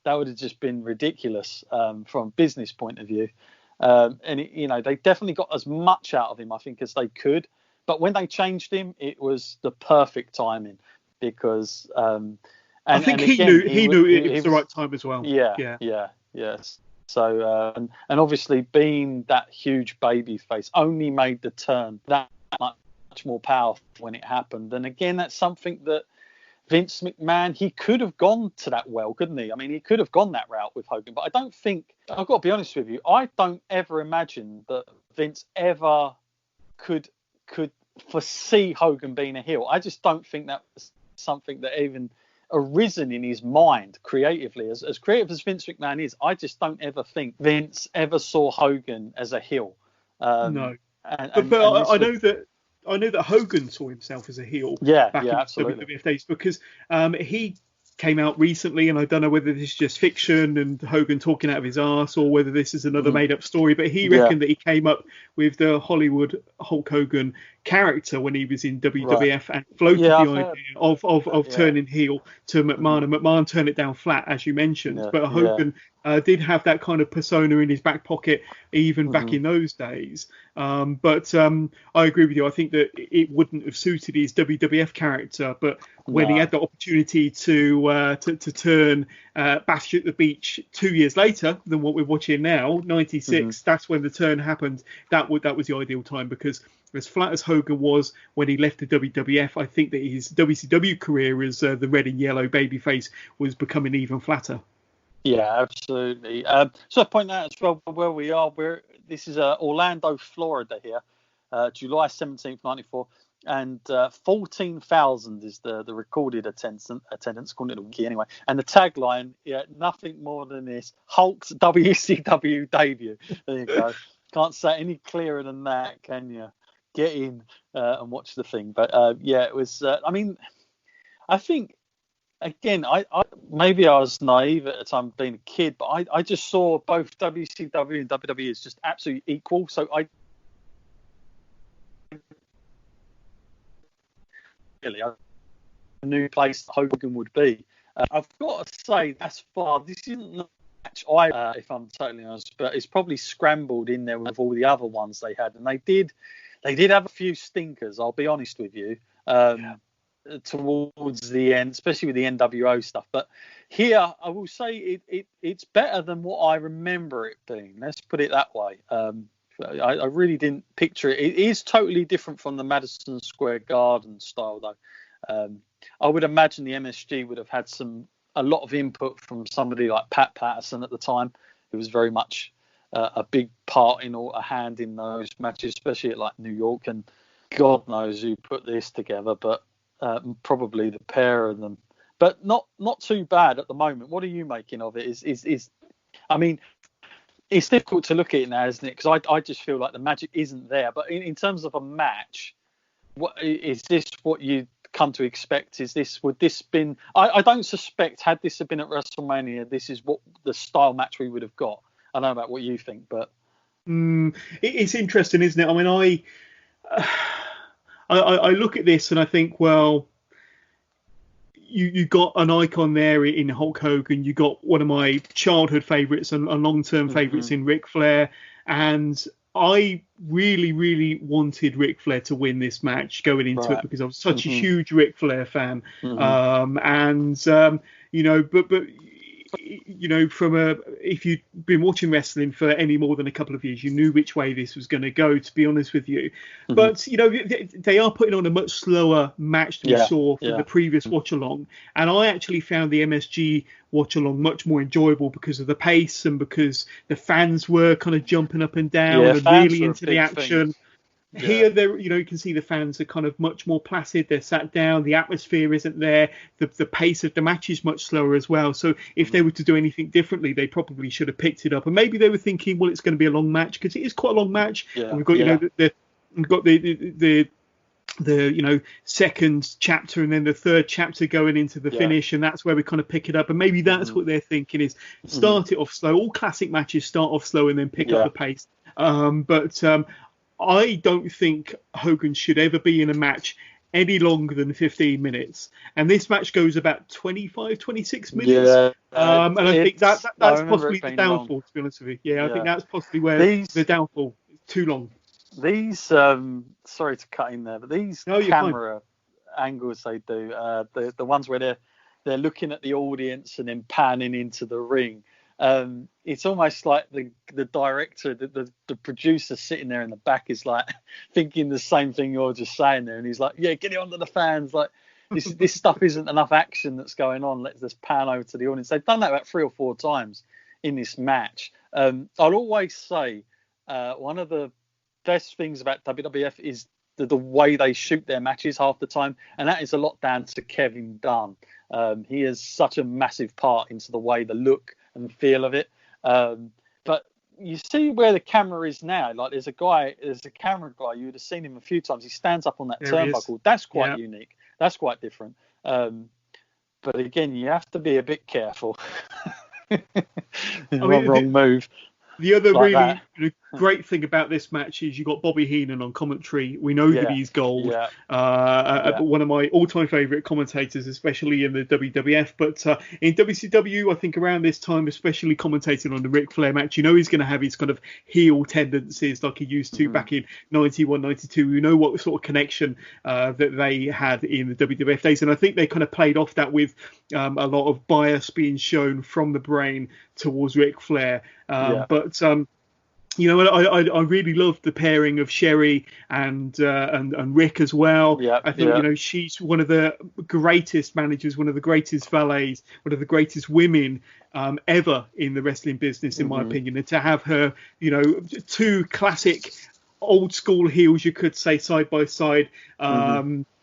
that would have just been ridiculous from a business point of view. They definitely got as much out of him, I think, as they could. But when they changed him, it was the perfect timing because I think he knew it was the right time as well. Yes. So and obviously being that huge baby face only made the turn that much more powerful when it happened. And again, that's something that Vince McMahon, he could have gone to that well, couldn't he? I mean, he could have gone that route with Hogan, but I don't think, I've got to be honest with you, I don't ever imagine that Vince ever could foresee Hogan being a heel. I just don't think that was something that even arisen in his mind creatively. As creative as Vince McMahon is, I just don't ever think Vince ever saw Hogan as a heel. No. I know that Hogan saw himself as a heel back in absolutely. the WWF days because he came out recently, and I don't know whether this is just fiction and Hogan talking out of his arse or whether this is another made-up story, but he reckoned that he came up with the Hollywood Hulk Hogan character when he was in WWF and floated the idea of turning heel to McMahon, and McMahon turned it down flat, as you mentioned. But Hogan did have that kind of persona in his back pocket even back in those days. But I agree with you. I think that it wouldn't have suited his WWF character, but when he had the opportunity to turn Bash at the Beach 2 years later than what we're watching now, 96, that's when the turn happened. That was the ideal time, because as flat as Hogan was when he left the WWF, I think that his WCW career as the red and yellow babyface was becoming even flatter. Yeah, absolutely. So I point out as well where we are. This is Orlando, Florida here, July 17th, 94. And 14,000 is the recorded attendance, according to the wiki anyway. And the tagline, nothing more than this: Hulk's WCW debut. There you go. Can't say any clearer than that, can you? Get in and watch the thing. But it was. I think again, I maybe I was naive at the time being a kid, but I just saw both WCW and WWE as just absolutely equal. So I new place Hogan would be. I've got to say, this isn't the match if I'm totally honest, but it's probably scrambled in there with all the other ones they had, and they did have a few stinkers, I'll be honest with you, towards the end, especially with the NWO stuff. But here, I will say it's better than what I remember it being. Let's put it that way. I really didn't picture it. It is totally different from the Madison Square Garden style, though. I would imagine the MSG would have had a lot of input from somebody like Pat Patterson at the time, who was very much a big part a hand in those matches, especially at like New York. And God knows who put this together, but probably the pair of them. But not too bad at the moment. What are you making of it? It's difficult to look at it now, isn't it? Because I just feel like the magic isn't there. But in terms of a match, is this what you come to expect? Would this been? I don't suspect, had this have been at WrestleMania, this is what the style match we would have got. I don't know about what you think, but it's interesting, isn't it? I mean, I look at this and I think, well, you got an icon there in Hulk Hogan. You got one of my childhood favourites and long-term favourites in Ric Flair. And I really, really wanted Ric Flair to win this match going into it, because I was such a huge Ric Flair fan. If you'd been watching wrestling for any more than a couple of years, you knew which way this was going to go, to be honest with you. But they are putting on a much slower match than we saw from the previous watch along, and I actually found the MSG watch along much more enjoyable because of the pace and because the fans were kind of jumping up and down and really into the action. Here, you can see the fans are kind of much more placid. They're sat down. The atmosphere isn't there. The pace of the match is much slower as well. So if they were to do anything differently, they probably should have picked it up. And maybe they were thinking, well, it's going to be a long match, because it is quite a long match. And we've got we've got the second chapter and then the third chapter going into the finish, and that's where we kind of pick it up. And maybe that's what they're thinking, is start it off slow. All classic matches start off slow and then pick up the pace. I don't think Hogan should ever be in a match any longer than 15 minutes. And this match goes about 25, 26 minutes. Yeah, and I think that's possibly the downfall, long. to be honest with you. Yeah, I think that's possibly where the downfall is too long. These, sorry to cut in there, but these camera angles they do, the ones where they're looking at the audience and then panning into the ring. It's almost like the director, the producer sitting there in the back is like thinking the same thing you're just saying there, and he's like, yeah, get it onto the fans. Like this stuff isn't enough action that's going on. Let's just pan over to the audience. They've done that about 3 or 4 times in this match. I'll always say one of the best things about WWF is the way they shoot their matches half the time, and that is a lot down to Kevin Dunn. He is such a massive part into the way, the look and feel of it. But you see where the camera is now. Like there's a camera guy. You would have seen him a few times. He stands up on that turnbuckle. That's quite unique. That's quite different. But again, you have to be a bit careful. Wrong move. The other like really great thing about this match is you got Bobby Heenan on commentary. We know that he's gold. One of my all-time favourite commentators, especially in the WWF. But in WCW, I think around this time, especially commentating on the Ric Flair match, you know he's going to have his kind of heel tendencies like he used to back in 91, 92. You know what sort of connection that they had in the WWF days. And I think they kind of played off that with a lot of bias being shown from the brain towards Ric Flair. But you know, I really love the pairing of Sherry and Rick as well. I think you know she's one of the greatest managers, one of the greatest valets, one of the greatest women ever in the wrestling business, in my opinion. And to have her, you know, 2 classic old school heels, you could say, side by side.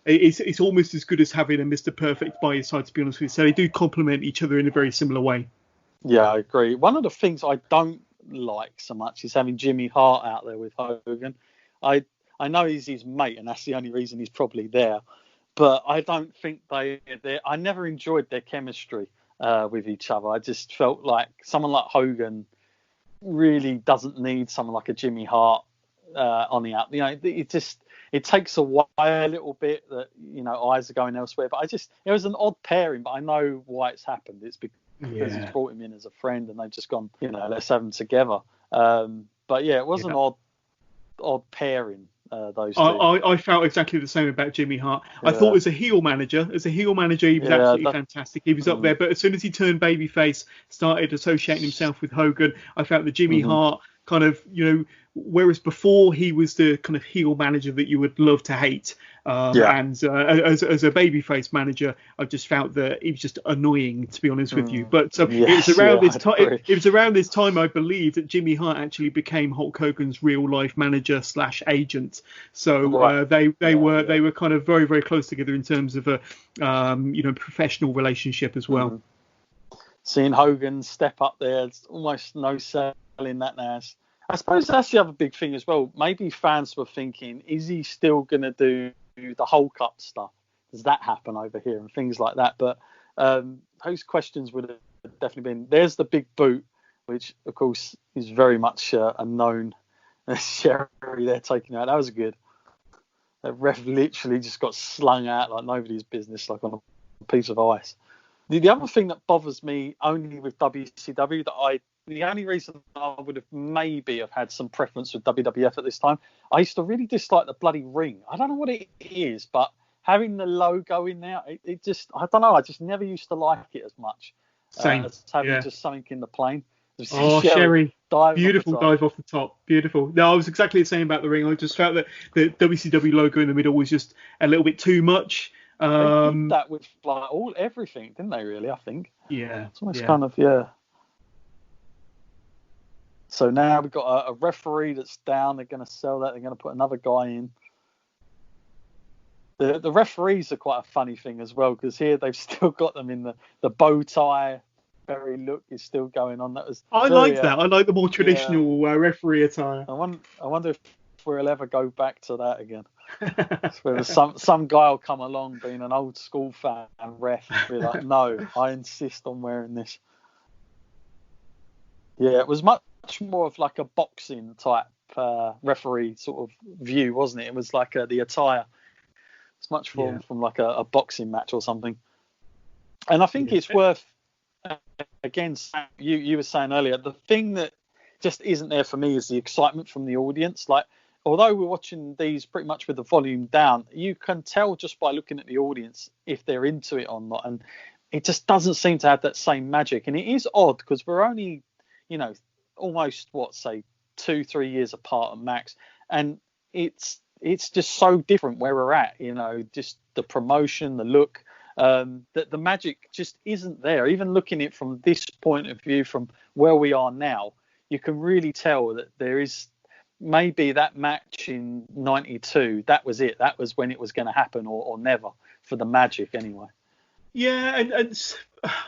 It's almost as good as having a Mr. Perfect by your side, to be honest with you. So they do complement each other in a very similar way. Yeah, I agree. One of the things I don't like so much is having Jimmy Hart out there with Hogan. I know he's his mate, and that's the only reason he's probably there. But I don't think I never enjoyed their chemistry with each other. I just felt like someone like Hogan really doesn't need someone like a Jimmy Hart on the out. You know, it takes away a little bit that, you know, eyes are going elsewhere. But it was an odd pairing, but I know why it's happened. It's because he's brought him in as a friend, and they've just gone, you know, let's have them together. But yeah, it was an odd pairing. Those two. I felt exactly the same about Jimmy Hart. I thought as a heel manager, he was absolutely fantastic. He was up there, but as soon as he turned babyface, started associating himself with Hogan, I felt that Jimmy Hart kind of, you know, whereas before he was the kind of heel manager that you would love to hate, and as a babyface manager, I just felt that he was just annoying, to be honest with you. But it was around this time, I believe, that Jimmy Hart actually became Hulk Hogan's real life manager / agent. So they were kind of very, very close together in terms of a you know, professional relationship as well. Seeing Hogan step up there, it's almost no selling that now. I suppose that's the other big thing as well. Maybe fans were thinking, is he still going to do the Hulk up stuff? Does that happen over here and things like that? But those questions would have definitely been. There's the big boot, which of course is very much a known Sherry there taking out. That was good. The ref literally just got slung out like nobody's business, like on a piece of ice. The other thing that bothers me only with WCW, the only reason I would have maybe have had some preference with WWF at this time, I used to really dislike the bloody ring. I don't know what it is, but having the logo in there, it just, I don't know, I just never used to like it as much. Same. As having just something in the plane. Oh, Sherry. Beautiful dive off the top. Beautiful. No, I was exactly the same about the ring. I just felt that the WCW logo in the middle was just a little bit too much. They did that with like everything, didn't they? Really, I think. Yeah. It's almost kind of So now we've got a referee that's down. They're going to sell that. They're going to put another guy in. The referees are quite a funny thing as well, because here they've still got them in the bow tie. Very look is still going on. I like that. I like the more traditional referee attire. I wonder if we'll ever go back to that again. Where some guy will come along being an old school fan and ref and be like, no, I insist on wearing this. Yeah, it was much more of like a boxing type referee sort of view, wasn't it? It was like the attire It's much from like a boxing match or something. And I think it's worth, again, you were saying earlier, the thing that just isn't there for me is the excitement from the audience. Like, although we're watching these pretty much with the volume down, you can tell just by looking at the audience if they're into it or not. And it just doesn't seem to have that same magic. And it is odd because we're only, almost, 2-3 years apart at max. And it's just so different where we're at, just the promotion, the look, that the magic just isn't there. Even looking at it from this point of view, from where we are now, you can really tell that there is maybe that match in 92. That was it. That was when it was going to happen or never for the magic anyway. Yeah, and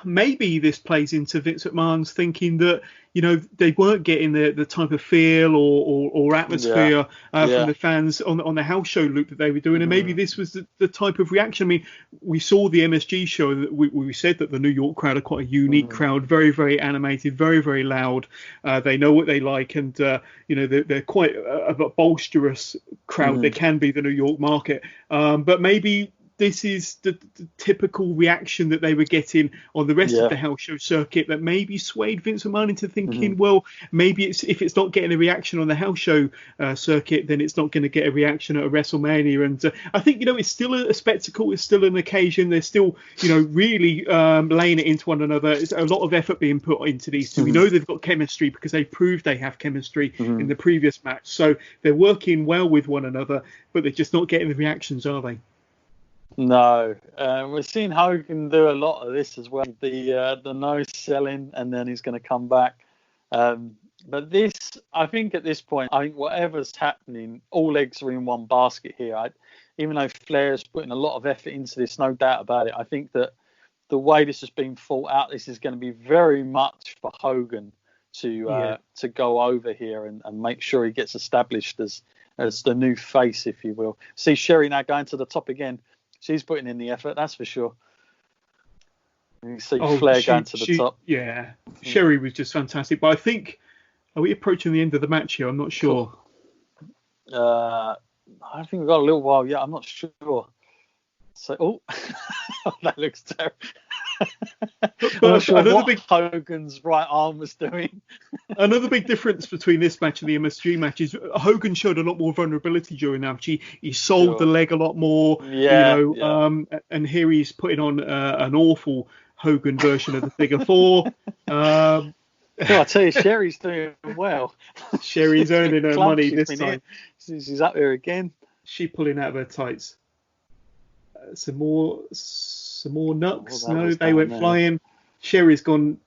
maybe this plays into Vince McMahon's thinking that, they weren't getting the type of feel or atmosphere from the fans on the house show loop that they were doing. And maybe this was the type of reaction. I mean, we saw the MSG show. That we said that the New York crowd are quite a unique crowd, very, very animated, very, very loud. They know what they like. And, they're quite a bolsterous crowd. They can be the New York market. But maybe this is the typical reaction that they were getting on the rest of the house show circuit that maybe swayed Vince McMahon into thinking, well, maybe if it's not getting a reaction on the house show circuit, then it's not going to get a reaction at a WrestleMania. And I think, it's still a spectacle. It's still an occasion. They're still, really laying it into one another. It's a lot of effort being put into these two. We know they've got chemistry because they proved they have chemistry in the previous match. So they're working well with one another, but they're just not getting the reactions, are they? No, we're seeing Hogan do a lot of this as well. The no selling, and then he's going to come back. But this, I think at this point, whatever's happening, all eggs are in one basket here. Even though Flair's putting a lot of effort into this, no doubt about it. I think that the way this has been thought out, this is going to be very much for Hogan to go over here and make sure he gets established as the new face, if you will. See Sherry now going to the top again. She's putting in the effort, that's for sure. You see Flair going to the top. Yeah, Sherry was just fantastic. But I think, are we approaching the end of the match here? I'm not sure. I think we've got a little while. Yeah, I'm not sure. So, that looks terrible. I'm not sure what Hogan's right arm was doing. Another big difference between this match and the MSG match is Hogan showed a lot more vulnerability during that match. He sold the leg a lot more, and here he's putting on an awful Hogan version of the Figure 4. I tell you, Sherry's doing well. Sherry's earning her money this time. She's up there again. She pulling out of her tights. Some more nuts. No, they went flying. Sherry's gone.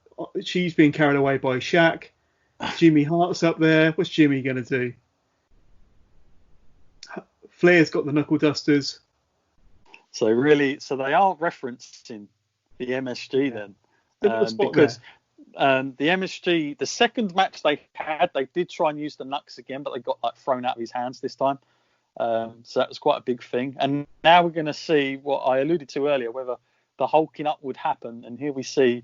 She's been carried away by Shaq. Jimmy Hart's up there. What's Jimmy going to do? Flair's got the knuckle dusters. So they are referencing the MSG then. Because the MSG, the second match they had, they did try and use the knucks again, but they got thrown out of his hands this time. So that was quite a big thing. And now we're going to see what I alluded to earlier, whether the hulking up would happen. And here we see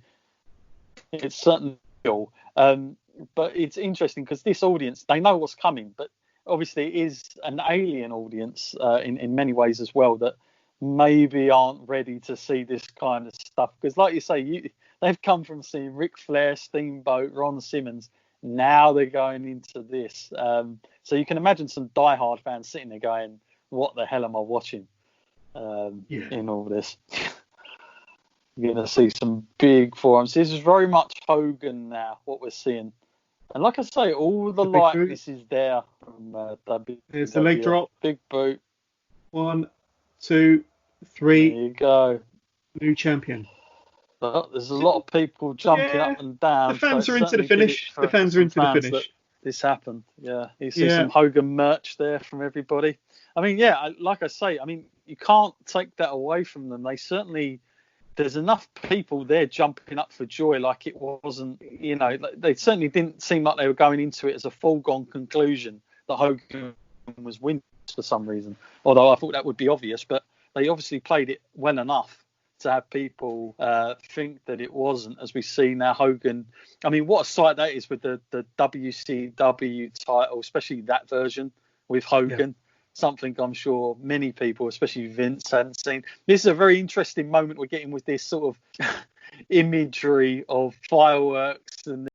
it's certainly real. But it's interesting because this audience, they know what's coming, but obviously it is an alien audience in many ways as well that maybe aren't ready to see this kind of stuff. Because like you say, they've come from seeing Ric Flair, Steamboat, Ron Simmons. Now they're going into this. So you can imagine some diehard fans sitting there going, what the hell am I watching in all this? You're going to see some big forums. This is very much Hogan now, what we're seeing. And like I say, all the likeness is there from WWF. There's the leg drop. Big boot. 1, 2, 3. There you go. New champion. But there's a lot of people jumping up and down. The fans are into the finish. The fans are into the finish. This happened. Yeah. You see some Hogan merch there from everybody. I mean, like I say, you can't take that away from them. They certainly, there's enough people there jumping up for joy. Like it wasn't, they certainly didn't seem like they were going into it as a foregone conclusion that Hogan was winning for some reason. Although I thought that would be obvious, but they obviously played it well enough to have people think that it wasn't, as we see now Hogan. I mean, what a sight that is with the WCW title, especially that version with Hogan. something I'm sure many people, especially Vince, hadn't seen. This is a very interesting moment we're getting with this sort of imagery of fireworks and